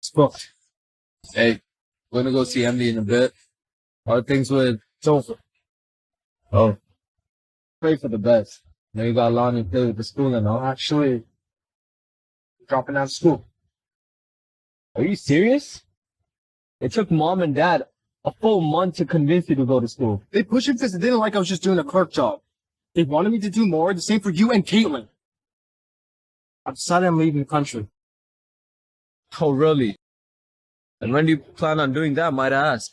It's booked. Hey, we're gonna go see Emily in a bit. All things with Sofa. Oh, pray for the best. Now you got a lot to play with the school and all. Actually, dropping out of school. Are you serious? It took mom and dad a full month to convince you to go to school. They pushed it because they didn't like I was just doing a clerk job. They wanted me to do more, the same for you and Caitlin. I decided I'm leaving the country. Oh, really? And when do you plan on doing that, might I ask?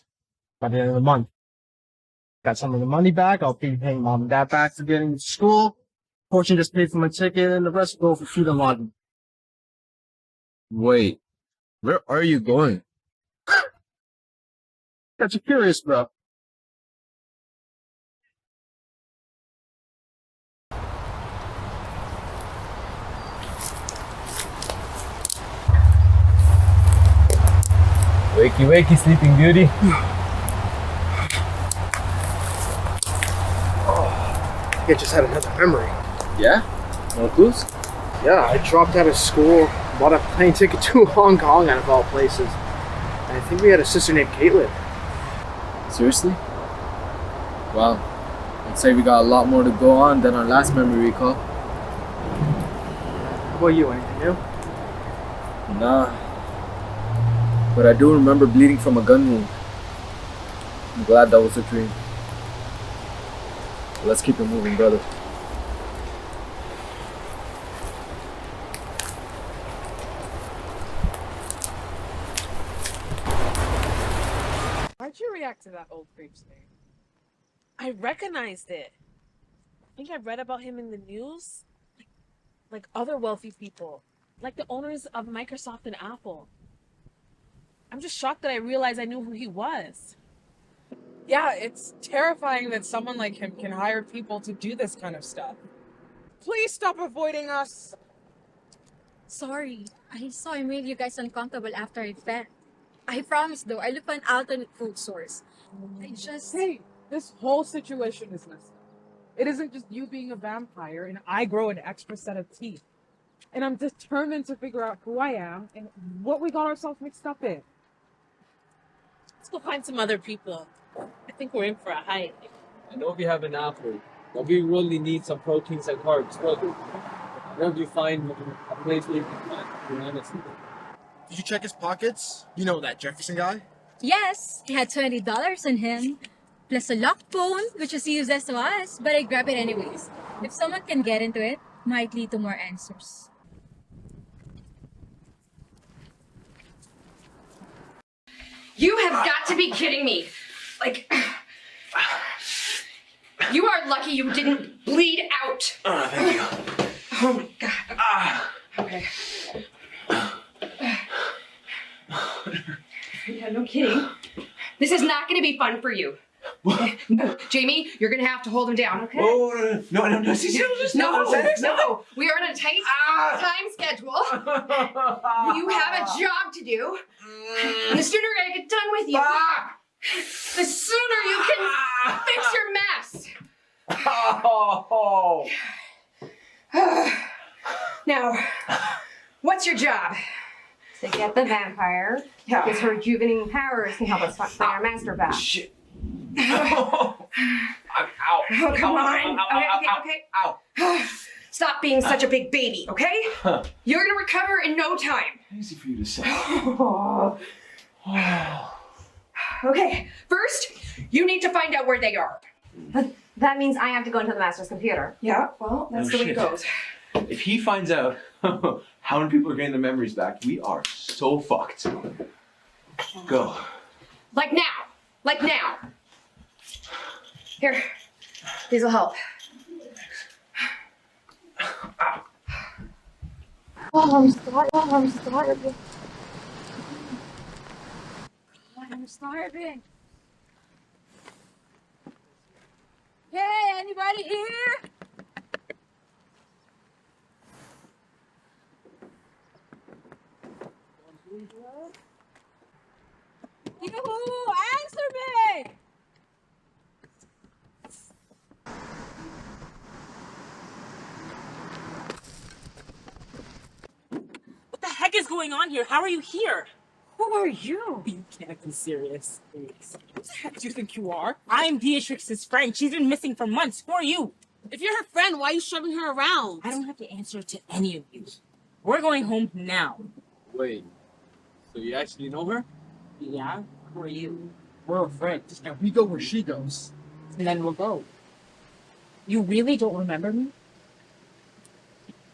By the end of the month. Got some of the money back, I'll be paying mom and dad back for getting to school. Fortune just paid for my ticket, and the rest will go for food and lodging. Wait, where are you going? Got you curious, bro. Wakey, wakey, sleeping beauty. I just had another memory. Yeah? No clues? Yeah, I dropped out of school, bought a plane ticket to Hong Kong out of all places. And I think we had a sister named Caitlin. Seriously? Wow. I'd say we got a lot more to go on than our last memory recall. How about you, anything new? Nah. But I do remember bleeding from a gun wound. I'm glad that was a dream. Let's keep it moving, brother. How'd you react to that old creep's name? I recognized it. I think I read about him in the news. Like other wealthy people. Like the owners of Microsoft and Apple. I'm just shocked that I realized I knew who he was. Yeah, it's terrifying that someone like him can hire people to do this kind of stuff. Please stop avoiding us. Sorry, I saw I made you guys uncomfortable after I fed. I promise though, I look for an alternate food source. I just... Hey, this whole situation is messed up. It isn't just you being a vampire and I grow an extra set of teeth. And I'm determined to figure out who I am and what we got ourselves mixed up in. Let's go find some other people. I think we're in for a hike. I know we have an apple, but we really need some proteins and carbs. Where do you find a place where you can find bananas? Did you check his pockets? You know that Jefferson guy? Yes, he had $20 on him. Plus a locked phone, which is useless to us, but I grab it anyways. If someone can get into it, might lead to more answers. You have got to be kidding me. Like, you are lucky you didn't bleed out. Thank you. Oh my God. Okay. Yeah, no kidding. This is not going to be fun for you. No, Jamie, you're going to have to hold him down, okay? Oh, no, No. We are on a tight time schedule. You have a job to do. And the sooner I get done with you, the sooner you can fix your mess. Oh. Now, what's your job? To get the vampire, because her rejuvenating powers can help us find our master back. Shit. Ow. Oh, come on. Okay. Ow. Stop being such a big baby, okay? You're gonna recover in no time. Easy for you to say. Okay, first, you need to find out where they are. But that means I have to go into the master's computer. Yeah, well, that's the way it goes. If he finds out how many people are getting their memories back, we are so fucked. Go. Like now. Here, these will help. Oh, I'm starving. I'm starving. Hey, anybody here? Yoo-hoo! Answer me! What the heck is going on here? How are you here? Who are you? You can't be serious. Who the heck do you think you are? I'm Beatrix's friend. She's been missing for months. Who are you? If you're her friend, why are you shoving her around? I don't have to answer to any of you. We're going home now. Wait, so you actually know her? Yeah? Who are you? We're friends, and we go where she goes. And then we'll go. You really don't remember me?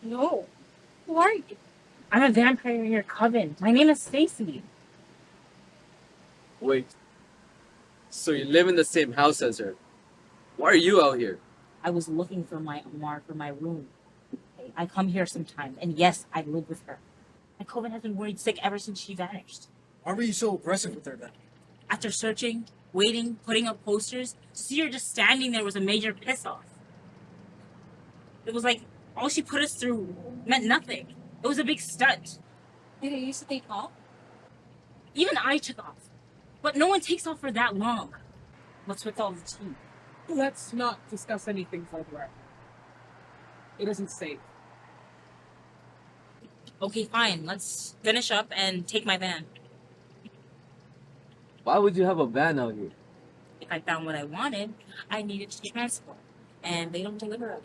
No. Who are you? I'm a vampire in your coven. My name is Stacy. Wait, so you live in the same house as her? Why are you out here? I was looking for my Amar for my room. I come here sometimes, and yes, I live with her. My coven has been worried sick ever since she vanished. Why were you so aggressive with her then? After searching, waiting, putting up posters, to see her just standing there was a major piss-off. It was like all she put us through meant nothing. It was a big stunt. Did you used to take off? Even I took off. But no one takes off for that long. What's with all the tea? Let's not discuss anything further. It isn't safe. Okay, fine. Let's finish up and take my van. Why would you have a van out here? If I found what I wanted, I needed to transport. And they don't deliver it.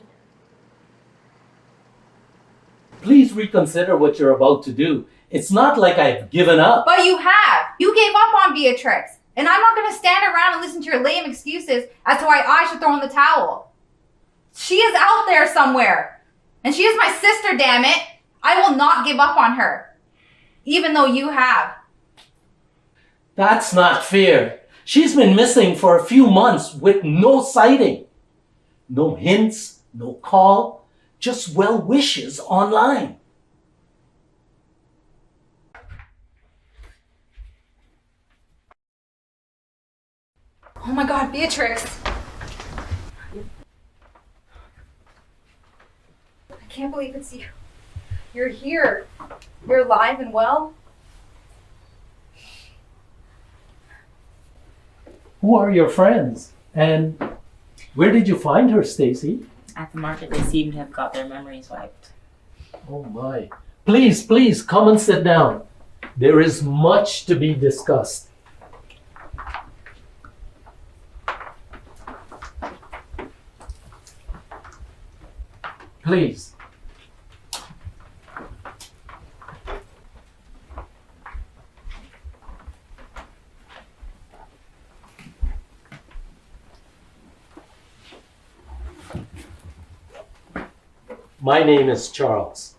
Please reconsider what you're about to do. It's not like I've given up. But you have. You gave up on Beatrix. And I'm not going to stand around and listen to your lame excuses as to why I should throw in the towel. She is out there somewhere. And she is my sister, damn it. I will not give up on her. Even though you have. That's not fair. She's been missing for a few months with no sighting. No hints, no call, just well wishes online. Oh my God, Beatrix. I can't believe it's you. You're here. You're alive and well. Who are your friends? And where did you find her, Stacy? At the market, they seem to have got their memories wiped. Oh my. Please, come and sit down. There is much to be discussed. Please. My name is Charles.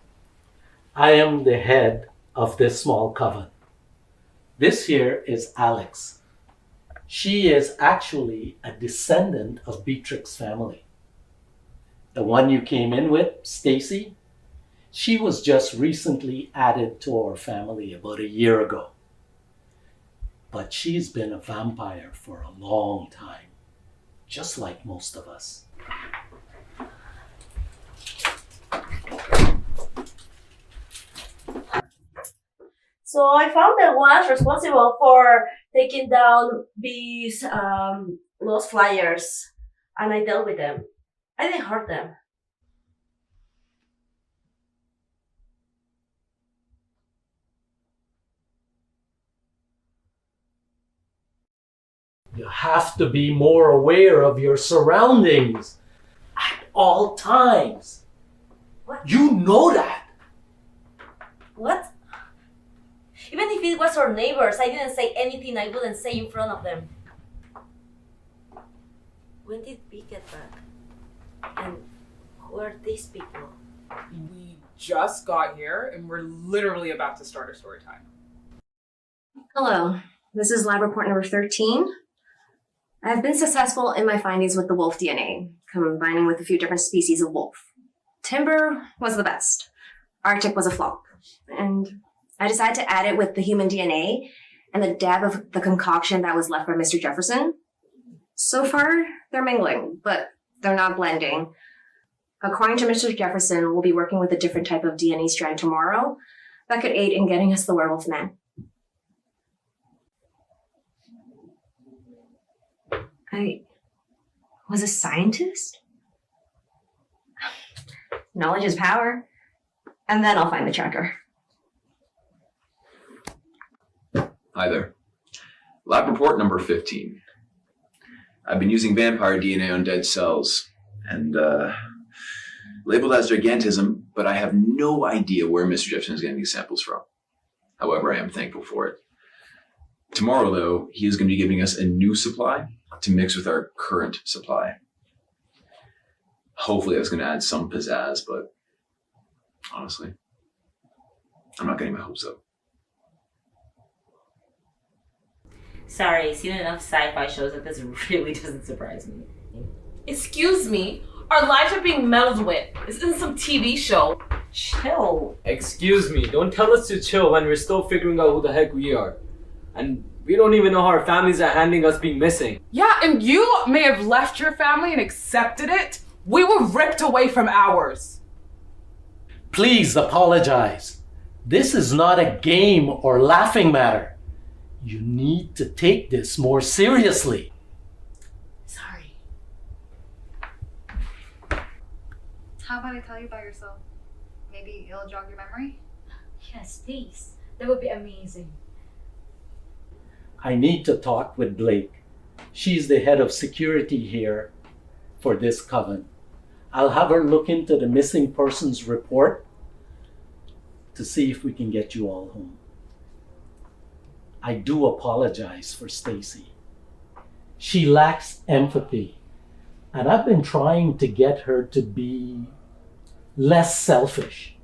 I am the head of this small coven. This here is Alex. She is actually a descendant of Beatrix's family. The one you came in with, Stacy, she was just recently added to our family about a year ago. But she's been a vampire for a long time, just like most of us. So I found the ones responsible for taking down these lost flyers, and I dealt with them. I didn't hurt them. You have to be more aware of your surroundings at all times. What? You know that. What? Even if it was our neighbors, I didn't say anything I wouldn't say in front of them. When did we get back? And who are these people? We just got here and we're literally about to start our story time. Hello, this is lab report number 13. I've been successful in my findings with the wolf DNA, combining with a few different species of wolf. Timber was the best. Arctic was a flop. And I decided to add it with the human DNA and the dab of the concoction that was left by Mr. Jefferson. So far, they're mingling, but they're not blending. According to Mr. Jefferson, we'll be working with a different type of DNA strand tomorrow that could aid in getting us the werewolf man. I was a scientist? Knowledge is power. And then I'll find the tracker. Hi there. Lab report number 15. I've been using vampire DNA on dead cells and labeled as gigantism, but I have no idea where Mr. Jefferson is getting these samples from. However, I am thankful for it. Tomorrow, though, he is going to be giving us a new supply to mix with our current supply. Hopefully that's going to add some pizzazz, but honestly, I'm not getting my hopes up. Sorry, seen enough sci-fi shows that this really doesn't surprise me. Excuse me. Our lives are being meddled with. This isn't some TV show. Chill. Excuse me, don't tell us to chill when we're still figuring out who the heck we are. And we don't even know how our families are handling us being missing. Yeah, and you may have left your family and accepted it. We were ripped away from ours. Please apologize. This is not a game or laughing matter. You need to take this more seriously. Sorry. How about I tell you about yourself? Maybe it'll jog your memory? Yes, please. That would be amazing. I need to talk with Blake. She's the head of security here for this coven. I'll have her look into the missing persons report to see if we can get you all home. I do apologize for Stacy. She lacks empathy, and I've been trying to get her to be less selfish.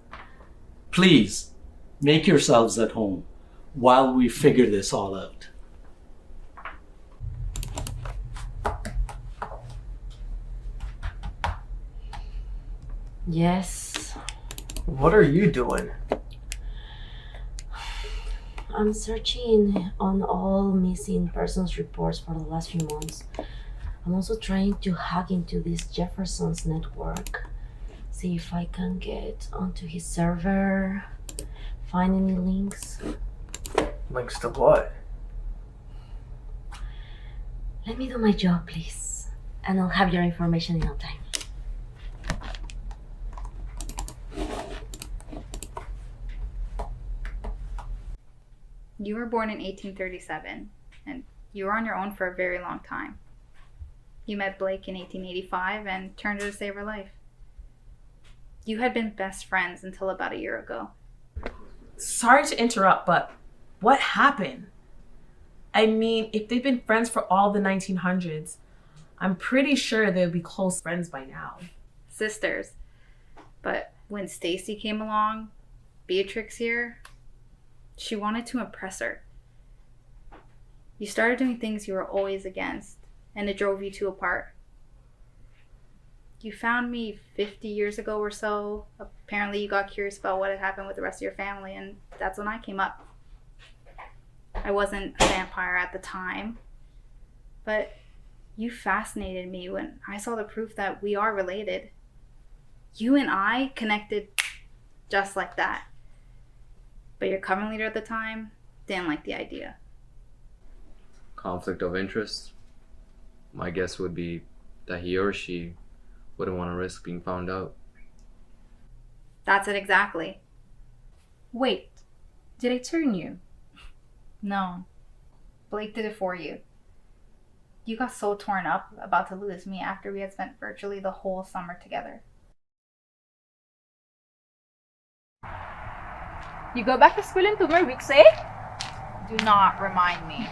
Please, make yourselves at home while we figure this all out. Yes. What are you doing? I'm searching on all missing persons reports for the last few months. I'm also trying to hack into this Jefferson's network. See if I can get onto his server, find any links. Links to what? Let me do my job, please. And I'll have your information in no time. You were born in 1837, and you were on your own for a very long time. You met Blake in 1885 and turned her to save her life. You had been best friends until about a year ago. Sorry to interrupt, but what happened? I mean, if they've been friends for all the 1900s, I'm pretty sure they'll be close friends by now. Sisters. But when Stacy came along, Beatrix here, she wanted to impress her. You started doing things you were always against, and it drove you two apart. You found me 50 years ago or so. Apparently you got curious about what had happened with the rest of your family, and that's when I came up. I wasn't a vampire at the time, but you fascinated me when I saw the proof that we are related. You and I connected just like that. But your coven leader at the time didn't like the idea. Conflict of interest? My guess would be that he or she wouldn't want to risk being found out. That's it exactly. Wait, did I turn you? No. Blake did it for you. You got so torn up about to lose me after we had spent virtually the whole summer together. You go back to school in 2 more weeks, eh? Do not remind me.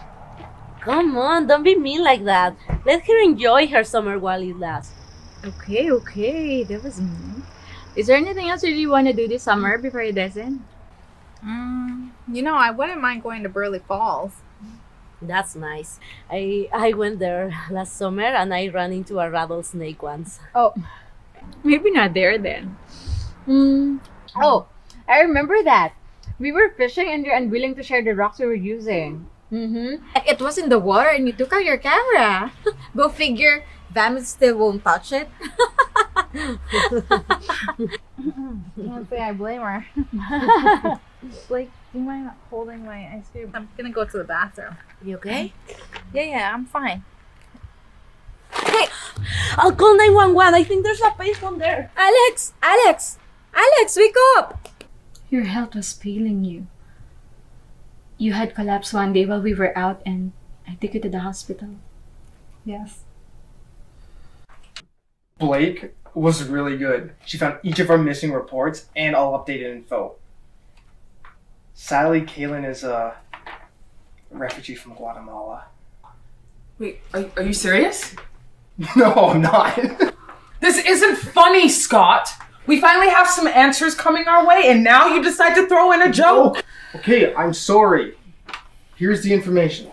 Come on, don't be mean like that. Let her enjoy her summer while it lasts. Okay, that was mean. Is there anything else you want to do this summer before you doesn't? I wouldn't mind going to Burley Falls. That's nice. I went there last summer and I ran into a rattlesnake once. Oh, maybe not there then. Oh, I remember that. We were fishing and you're unwilling to share the rocks we were using. It was in the water and you took out your camera. Go figure, Vam still won't touch it. Can't say I blame her. Blake, do you mind holding my ice cream? I'm gonna go to the bathroom. You okay? Yeah, I'm fine. Hey, I'll call 911. I think there's a payphone there. Alex, wake up! Your health was failing you. You had collapsed one day while we were out and I took you to the hospital. Yes. Blake was really good. She found each of our missing reports and all updated info. Sadly, Kaylin is a refugee from Guatemala. Wait, are you serious? No, I'm not. This isn't funny, Scott. We finally have some answers coming our way, and now you decide to throw in a joke. Okay, I'm sorry. Here's the information.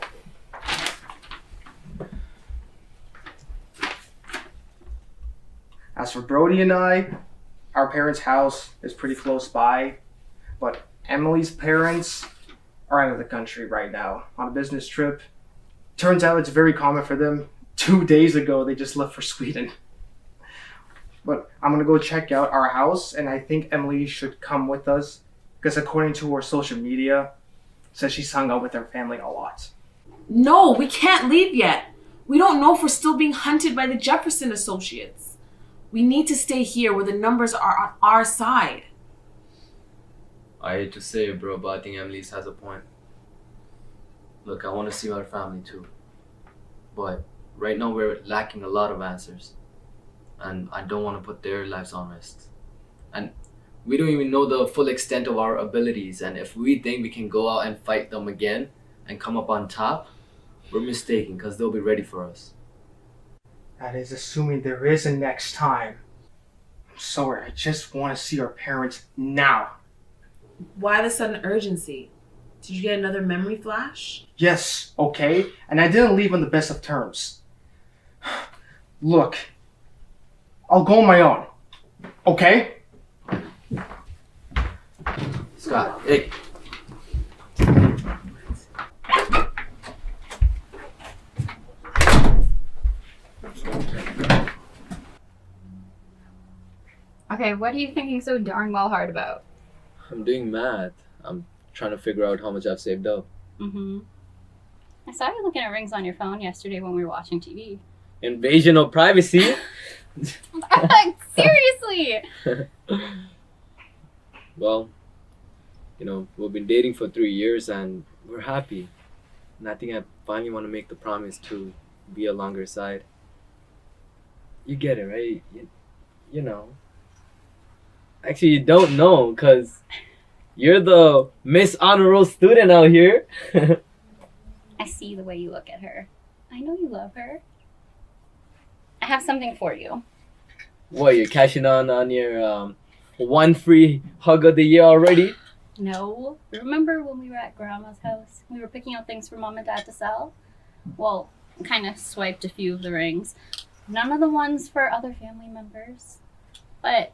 As for Brody and I, our parents' house is pretty close by, but Emily's parents are out of the country right now on a business trip. Turns out it's very common for them. 2 days ago, they just left for Sweden. But I'm gonna go check out our house, and I think Emily should come with us because according to her social media, says she's hung out with her family a lot. No, we can't leave yet. We don't know if we're still being hunted by the Jefferson associates. We need to stay here where the numbers are on our side. I hate to say it, bro, but I think Emily's has a point. Look, I want to see our family too. But right now we're lacking a lot of answers. And I don't want to put their lives on risk. And we don't even know the full extent of our abilities. And if we think we can go out and fight them again and come up on top, we're mistaken because they'll be ready for us. That is assuming there is a next time. I'm sorry, I just want to see our parents now. Why the sudden urgency? Did you get another memory flash? Yes, okay? And I didn't leave on the best of terms. Look, I'll go on my own. Okay? Scott, hey. Okay, what are you thinking so darn well hard about? I'm doing math. I'm trying to figure out how much I've saved up. Mm-hmm. I saw you looking at rings on your phone yesterday when we were watching TV. Invasion of privacy? Seriously! Well, you know, we've been dating for 3 years and we're happy. And I think I finally want to make the promise to be alongside side. You get it, right? You know. Actually, you don't know because you're the Miss Honor Roll student out here. I see the way you look at her. I know you love her. I have something for you. What, you're cashing on your one free hug of the year already? No. Remember when we were at Grandma's house? We were picking out things for Mom and Dad to sell? Well, kind of swiped a few of the rings. None of the ones for other family members. But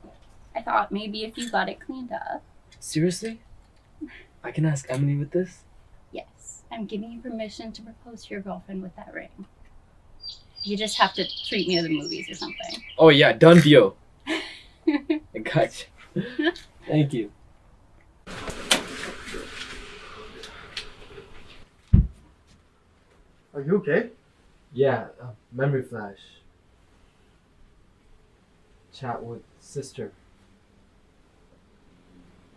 I thought maybe if you got it cleaned up. Seriously? I can ask Emily with this? Yes. I'm giving you permission to propose to your girlfriend with that ring. You just have to treat me to the movies or something. Oh yeah, done deal. I got you. Thank you. Are you okay? Yeah, memory flash. Chat with sister.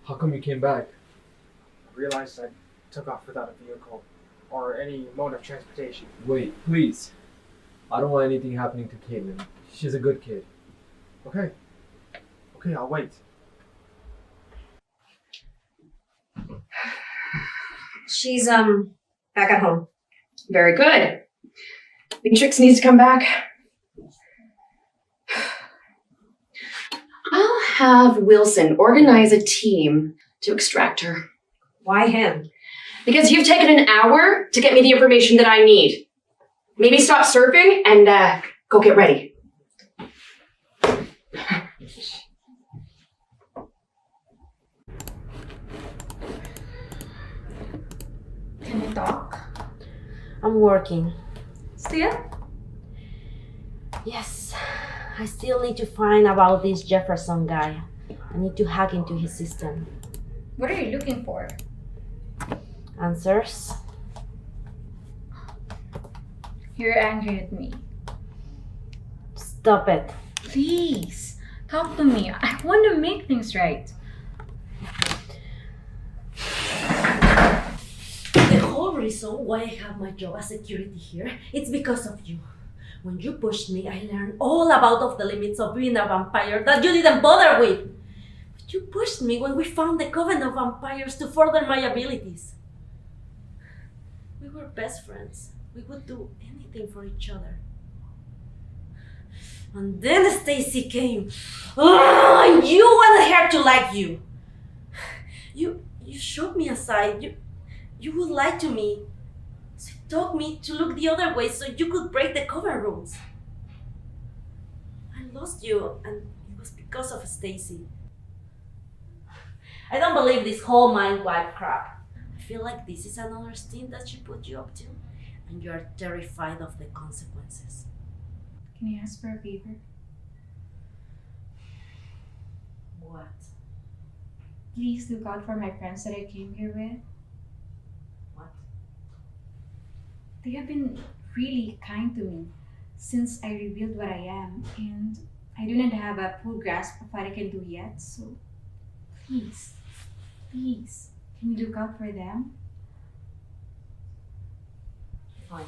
How come you came back? I realized I took off without a vehicle or any mode of transportation. Wait, please. I don't want anything happening to Caitlin. She's a good kid. Okay. Okay, I'll wait. She's back at home. Very good. Beatrix needs to come back. I'll have Wilson organize a team to extract her. Why him? Because you've taken an hour to get me the information that I need. Maybe stop surfing and go get ready. Can you talk? I'm working. Still? Yes. I still need to find about this Jefferson guy. I need to hack into his system. What are you looking for? Answers? You're angry at me. Stop it. Please, talk to me. I want to make things right. reason why I have my job as security here. It's because of you. When you pushed me, I learned all about of the limits of being a vampire that you didn't bother with. But you pushed me when we found the coven of vampires to further my abilities. We were best friends. We would do anything for each other. And then Stacy came. Oh, you wanted her to like you. You shoved me aside. You would lie to me. So you told me to look the other way so you could break the cover rules. I lost you, and it was because of Stacy. I don't believe this whole mind wipe crap. I feel like this is another stint that she put you up to, and you are terrified of the consequences. Can I ask for a favor? What? Please look out for my friends that I came here with. What? They have been really kind to me since I revealed what I am, and I do not have a full grasp of what I can do yet, so please, can you look out for them? Fine.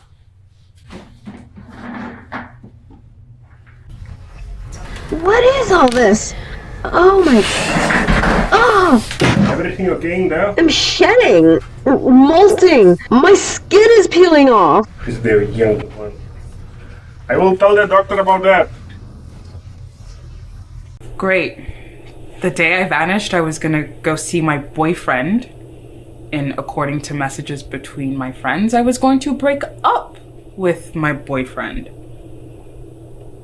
What is all this? Oh my... Oh! Everything okay now? I'm shedding, molting. My skin is peeling off. He's very young one. I will tell the doctor about that. Great. The day I vanished, I was gonna go see my boyfriend. And according to messages between my friends, I was going to break up with my boyfriend.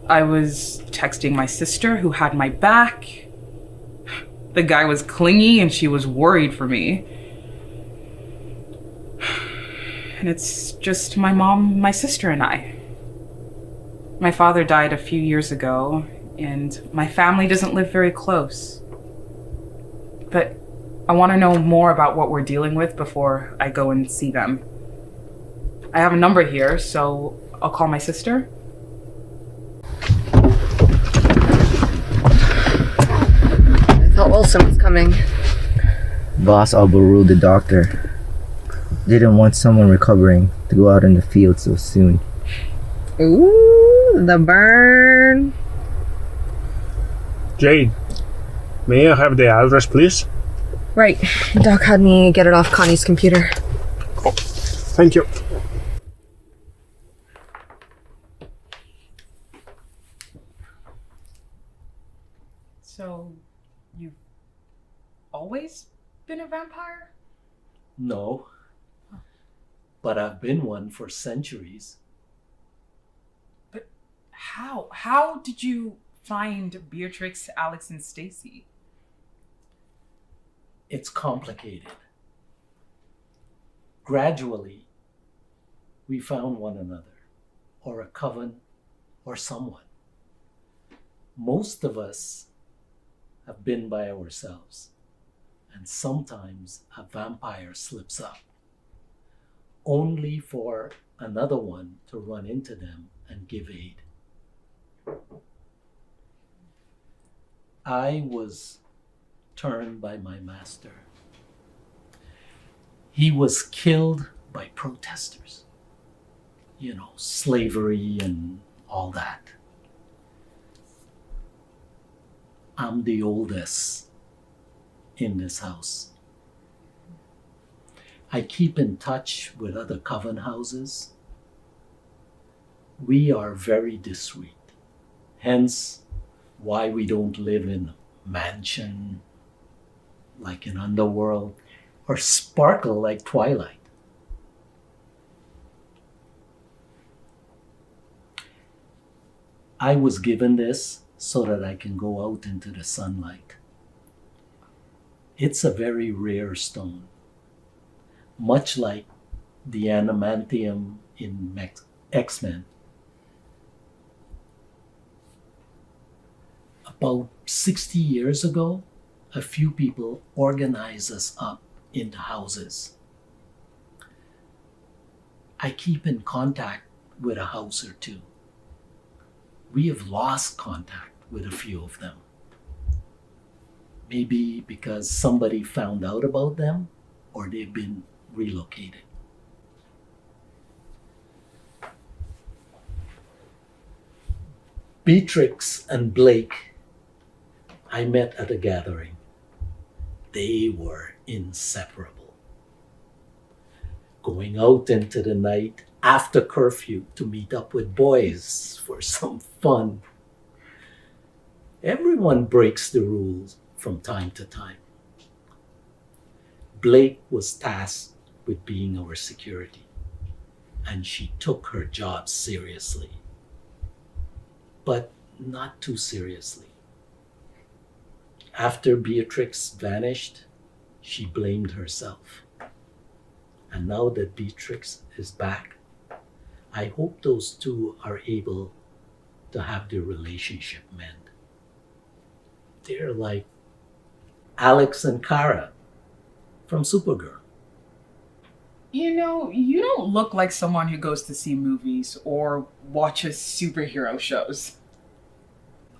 I was texting my sister who had my back. The guy was clingy and she was worried for me. And it's just my mom, my sister, and I. My father died a few years ago, and my family doesn't live very close. But I want to know more about what we're dealing with before I go and see them. I have a number here, so I'll call my sister. I thought Wilson was coming. Boss overruled the doctor. Didn't want someone recovering to go out in the field so soon. Ooh, the burn. Jade, may I have the address, please? Right. Doc had me get it off Connie's computer. Oh, thank you. So, you've always been a vampire? No. But I've been one for centuries. But how? How did you find Beatrix, Alex, and Stacy? It's complicated. Gradually, we found one another, or a coven, or someone. Most of us have been by ourselves, and sometimes a vampire slips up, only for another one to run into them and give aid. I was turned by my master. He was killed by protesters. You know, slavery and all that. I'm the oldest in this house. I keep in touch with other coven houses. We are very discreet. Hence, why we don't live in a mansion like an underworld or sparkle like Twilight. I was given this so that I can go out into the sunlight. It's a very rare stone, much like the adamantium in X-Men. About 60 years ago, a few people organized us up into houses. I keep in contact with a house or two. We have lost contact with a few of them. Maybe because somebody found out about them or they've been relocated. Beatrix and Blake, I met at a gathering. They were inseparable. Going out into the night after curfew to meet up with boys for some fun. Everyone breaks the rules from time to time. Blake was tasked with being our security, and she took her job seriously. But not too seriously. After Beatrix vanished, she blamed herself. And now that Beatrix is back, I hope those two are able to have their relationship mend. They're like Alex and Kara from Supergirl. You know, you don't look like someone who goes to see movies or watches superhero shows.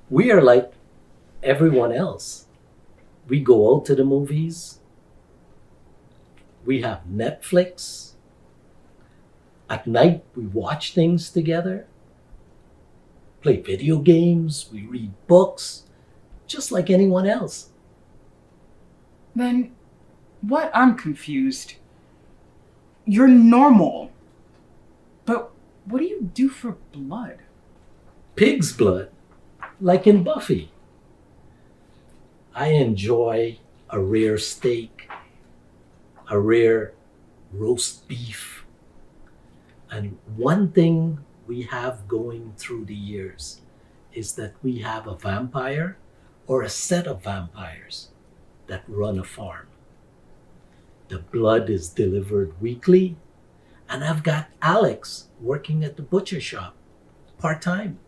We are like everyone else. We go out to the movies. We have Netflix. At night, we watch things together. Play video games. We read books. Just like anyone else. Then, what? I'm confused. You're normal. But what do you do for blood? Pig's blood, like in Buffy. I enjoy a rare steak, a rare roast beef. And one thing we have going through the years is that we have a vampire or a set of vampires that run a farm. The blood is delivered weekly, and I've got Alex working at the butcher shop part-time.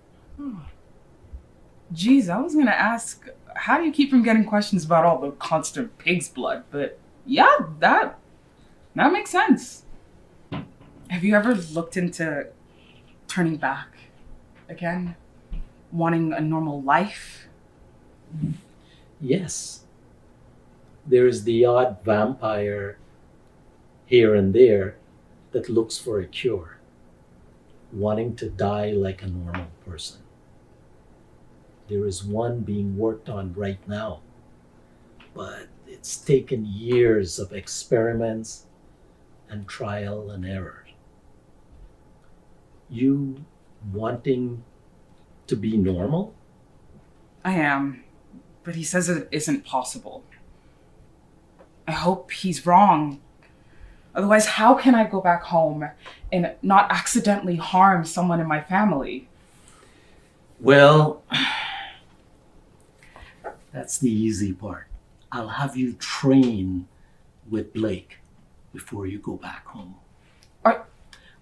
Geez, I was gonna ask, how do you keep from getting questions about all the constant pig's blood? But yeah, that makes sense. Have you ever looked into turning back again? Wanting a normal life? Yes. There's the odd vampire here and there that looks for a cure, wanting to die like a normal person. There is one being worked on right now, but it's taken years of experiments and trial and error. You wanting to be normal? I am, but he says it isn't possible. I hope he's wrong. Otherwise, how can I go back home and not accidentally harm someone in my family? Well, that's the easy part. I'll have you train with Blake before you go back home.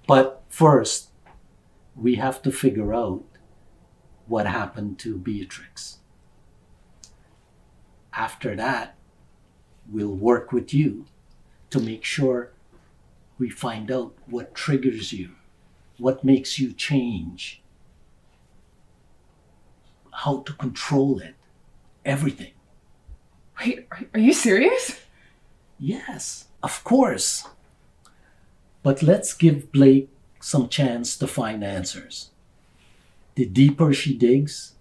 But first, we have to figure out what happened to Beatrix. After that, we'll work with you to make sure we find out what triggers you, what makes you change, how to control it, everything. Wait, are you serious? Yes, of course. But let's give Blake some chance to find answers. The deeper she digs,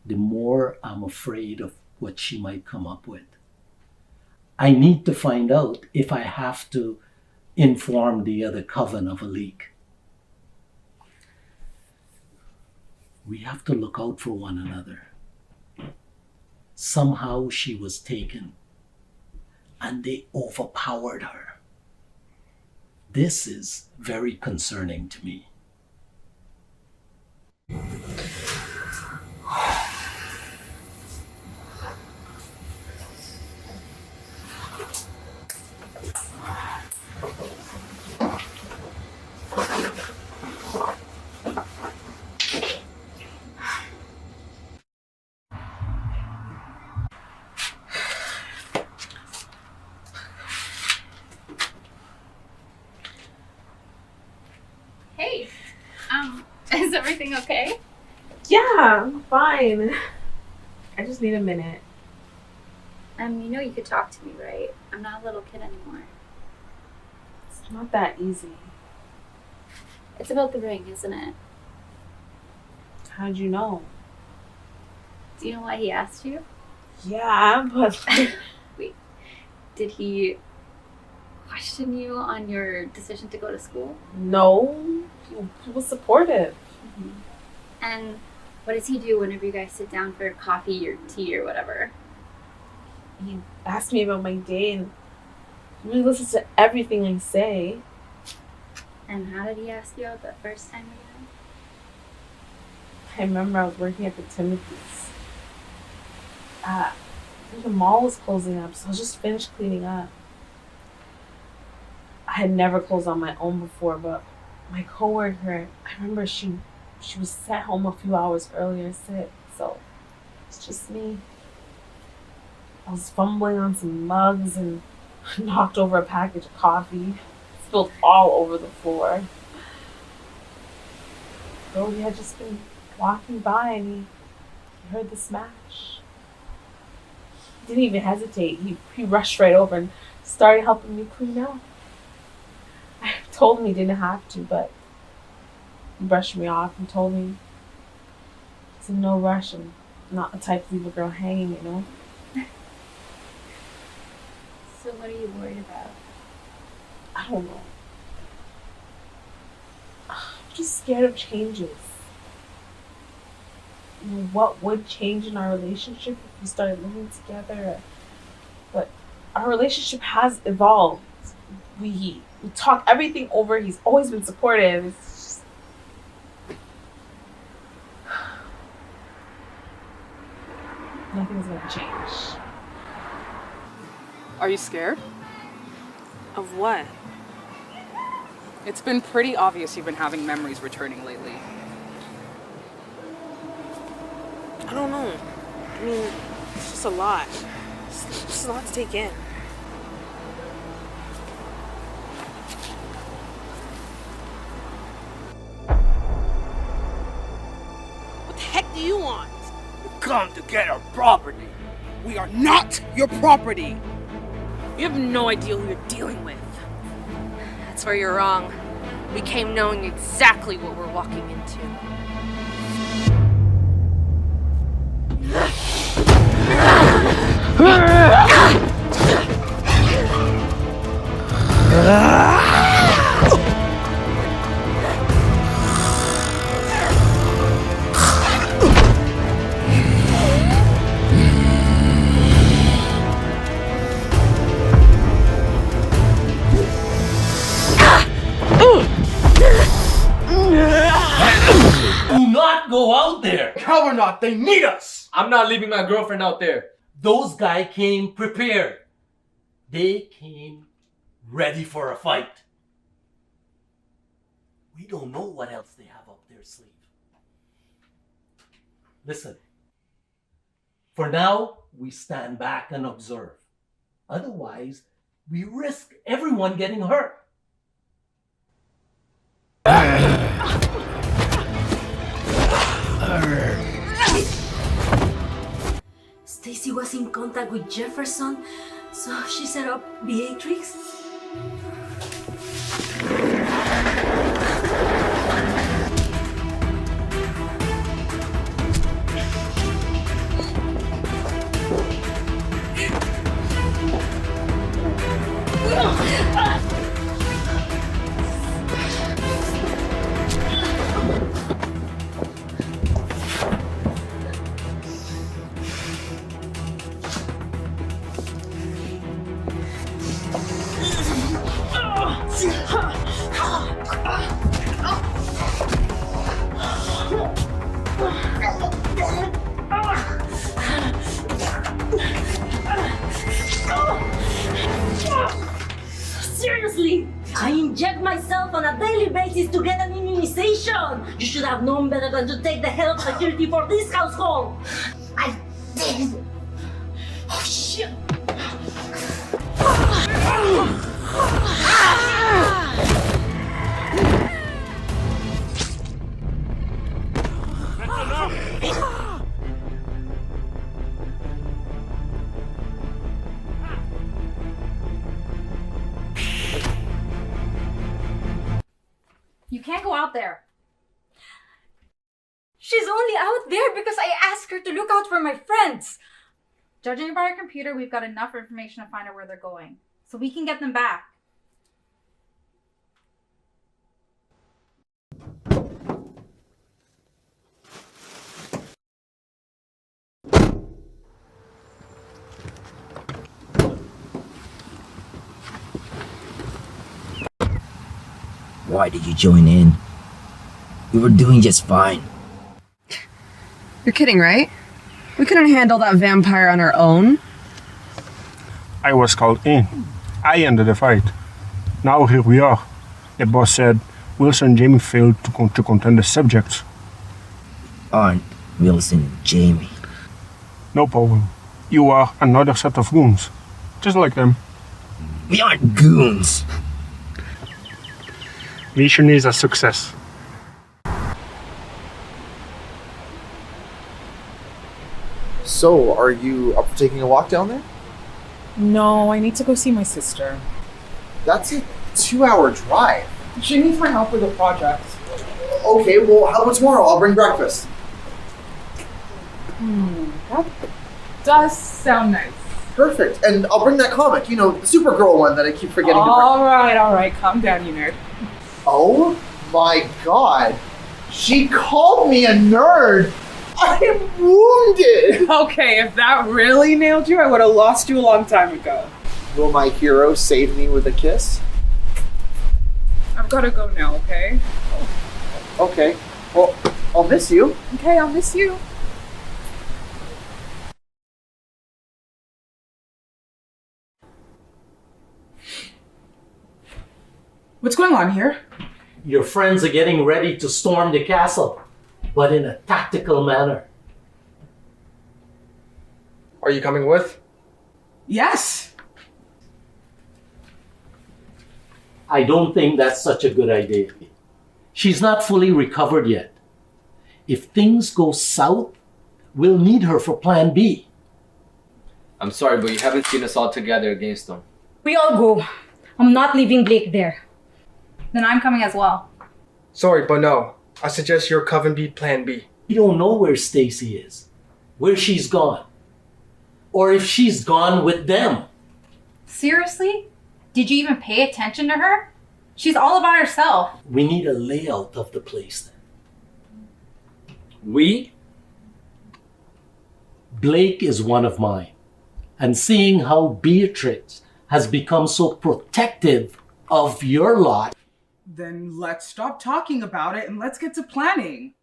the more I'm afraid of what she might come up with. I need to find out if I have to inform the other coven of a leak. We have to look out for one another. Somehow she was taken, and they overpowered her. This is very concerning to me. Hey, is everything okay? Yeah, I'm fine. I just need a minute. You know you could talk to me, right? I'm not a little kid anymore. It's not that easy. It's about the ring, isn't it? How'd you know? Do you know why he asked you? Yeah, but Wait, did he question you on your decision to go to school? no, he was supportive. And what does he do whenever you guys sit down for coffee or tea or whatever? He asked me about my day and he really listens to everything I say. And how did he ask you out the first time again? I remember I was working at the Timothy's. I think the mall was closing up, so I was just finished cleaning up. I had never closed on my own before, but my coworker, I remember she was sent home a few hours earlier sick, so it's just me. I was fumbling on some mugs and knocked over a package of coffee, spilled all over the floor. Brody had just been walking by and he heard the smash. He didn't even hesitate. He rushed right over and started helping me clean up. I told him he didn't have to, but he brushed me off and told me it's in no rush and not the type to leave a girl hanging, you know? So what are you worried about? I don't know. I'm just scared of changes. You know, what would change in our relationship if we started living together? But our relationship has evolved. We talk everything over. He's always been supportive. It's just... Nothing's gonna change. Are you scared? Of what? It's been pretty obvious you've been having memories returning lately. I don't know. I mean, it's just a lot. It's just a lot to take in. What the heck do you want? We've come to get our property. We are not your property. You have no idea who you're dealing with. That's where you're wrong. We came knowing exactly what we're walking into. Do not go out there! Cover not, they need us! I'm not leaving my girlfriend out there. Those guys came prepared. They came ready for a fight. We don't know what else they have up their sleeve. Listen. For now, we stand back and observe. Otherwise, we risk everyone getting hurt. Stacy was in contact with Jefferson, so she set up Beatrix. Seriously, I inject myself on a daily basis to get an immunization. You should have known better than to take the head of security for this household. I did. Oh shit. You can't go out there. She's only out there because I asked her to look out for my friends. Judging by our computer, we've got enough information to find out where they're going. So we can get them back. Why did you join in? We were doing just fine. You're kidding, right? We couldn't handle that vampire on our own. I was called in. I ended the fight. Now here we are. The boss said Wilson and Jamie failed to contend the subjects. Aren't Wilson and Jamie? No problem. You are another set of goons. Just like them. We aren't goons. Mission is a success. So, are you up for taking a walk down there? No, I need to go see my sister. That's a 2-hour drive. She needs my help with a project. Okay, well, how about tomorrow? I'll bring breakfast. That does sound nice. Perfect. And I'll bring that comic, you know, the Supergirl one that I keep forgetting to bring. All right. Calm down, you nerd. Oh my god. She called me a nerd. I am wounded. Okay, if that really nailed you, I would have lost you a long time ago. Will my hero save me with a kiss? I've got to go now, okay? Okay. Well, I'll miss you. Okay, I'll miss you. What's going on here? Your friends are getting ready to storm the castle, but in a tactical manner. Are you coming with? Yes. I don't think that's such a good idea. She's not fully recovered yet. If things go south, we'll need her for plan B. I'm sorry, but you haven't seen us all together against them. We all go. I'm not leaving Blake there. Then I'm coming as well. Sorry, but no. I suggest your coven be plan B. We don't know where Stacy is, where she's gone, or if she's gone with them. Seriously? Did you even pay attention to her? She's all about herself. We need a layout of the place then. We? Blake is one of mine. And seeing how Beatrix has become so protective of your lot. Then let's stop talking about it and let's get to planning.